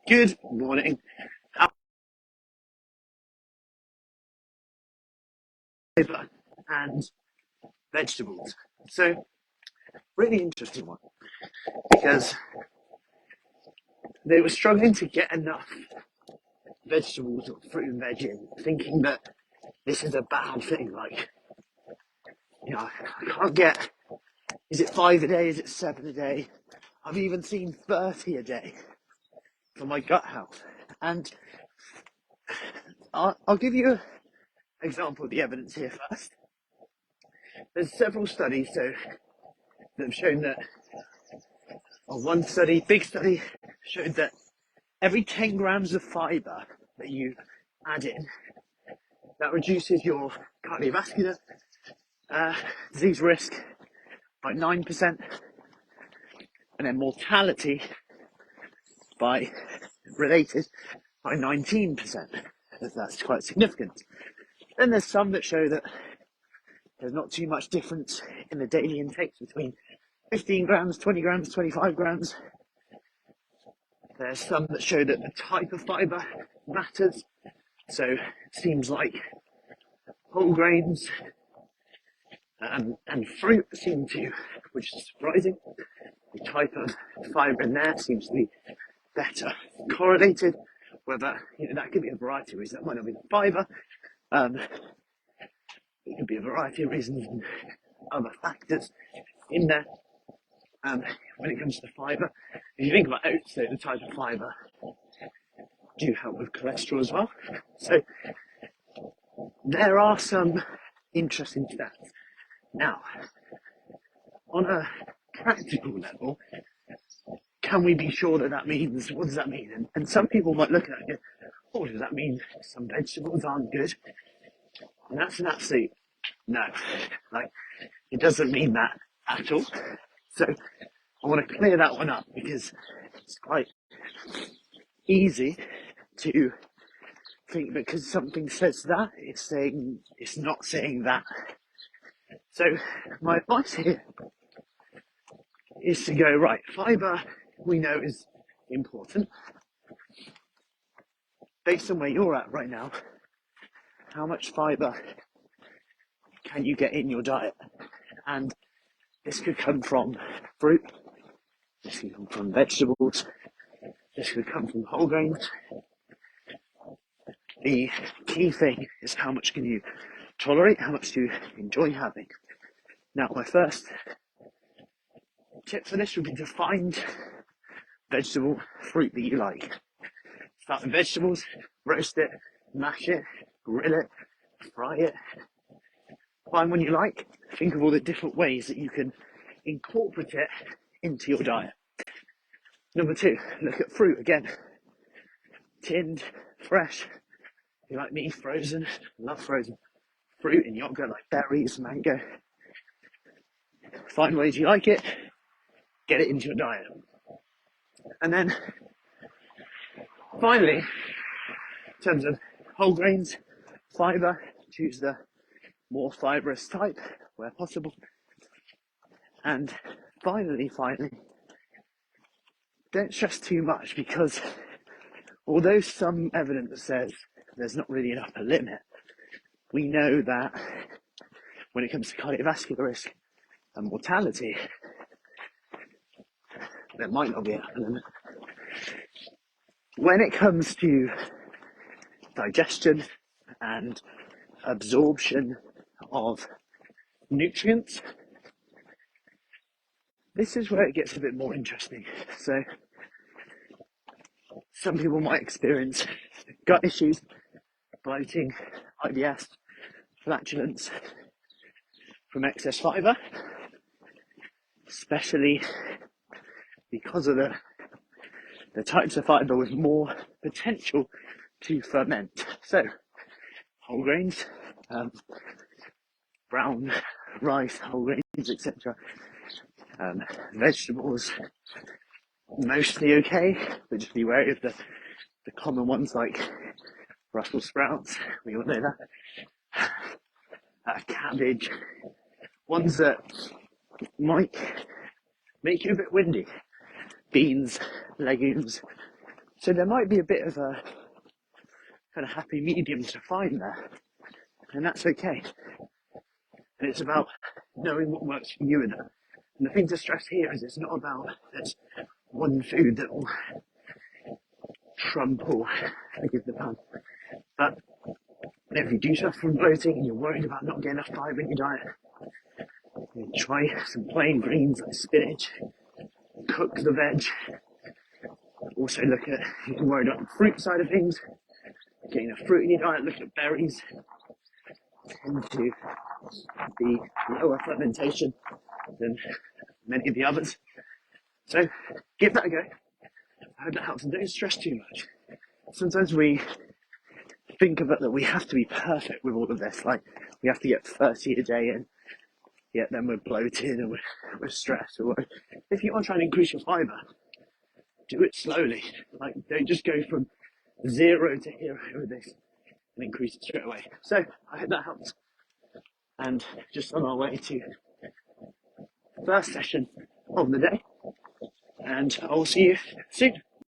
Good morning. Fibre and vegetables. So, really interesting one because they were struggling to get enough vegetables or fruit and veg in, thinking that this is a bad thing. Like, I can't get, is it 5 a day? Is it 7 a day? I've even seen 30 a day for my gut health. And I'll give you an example of the evidence here first. There's several studies that have shown that, or one study, big study, showed that every 10 grams of fibre that you add in, that reduces your cardiovascular disease risk by 9%, and then mortality by related by 19%. That's quite significant. Then there's some that show that there's not too much difference in the daily intakes between 15 grams, 20 grams, 25 grams. There's some that show that the type of fibre matters. So it seems like whole grains and fruit seem to, which is surprising. The type of fibre in there seems to be better correlated. Whether that could be a variety of reasons. That might not be the fibre. It could be a variety of reasons and other factors in there. When it comes to fibre, if you think about oats, so the type of fibre do help with cholesterol as well. So there are some interesting stats. Now, on a practical level, can we be sure that means, what does that mean? And some people might look at it and go, oh, does that mean some vegetables aren't good? And that's an absolute no. Like, it doesn't mean that at all. So I want to clear that one up because it's quite easy to think because something says that, it's not saying that. So my advice here is to go, right, fibre we know is important. Based on where you're at right now, how much fibre can you get in your diet? And this could come from fruit, this could come from vegetables, this could come from whole grains. The key thing is how much can you tolerate, how much do you enjoy having. Now, my first tip for this would be to find vegetable fruit that you like. Start with vegetables, roast it, mash it, grill it, fry it. Find one you like. Think of all the different ways that you can incorporate it into your diet. Number two, look at fruit again. Tinned, fresh. If you like me, frozen. Love frozen fruit and yogurt like berries, mango. Find ways you like it. Get it into your diet. And then finally, in terms of whole grains, fibre, choose the more fibrous type where possible. And finally, don't stress too much because although some evidence says there's not really an upper limit, we know that when it comes to cardiovascular risk and mortality, there might not be an upper limit. When it comes to digestion and absorption of nutrients, this is where it gets a bit more interesting. So some people might experience gut issues, bloating, IBS, flatulence from excess fibre, especially because of the types of fibre with more potential to ferment. So whole grains, brown rice, whole grains, etc. Vegetables, mostly okay, but just be wary of the common ones like Brussels sprouts, we all know that, cabbage, ones that might make you a bit windy, beans, legumes, So there might be a bit of a kind of happy medium to find there, and that's okay. And it's about knowing what works for you. And the thing to stress here is it's not about there's one food that will trump or, forgive the pun, but if you do suffer from bloating and you're worried about not getting enough fibre in your diet, you try some plain greens like spinach, cook the veg. Also look at, if you're worried about the fruit side of things, getting enough fruit in your diet, look at berries, tend to be lower fermentation than many of the others. So give that a go. I hope that helps, and don't stress too much. Sometimes we think of it that we have to be perfect with all of this, like we have to get 30 a day in, yet then we're bloated and we're stressed. If you are trying to increase your fibre, do it slowly. Like, don't just go from 0 to hero with this and increase it straight away. So I hope that helps. And just on our way to the first session of the day, and I'll see you soon.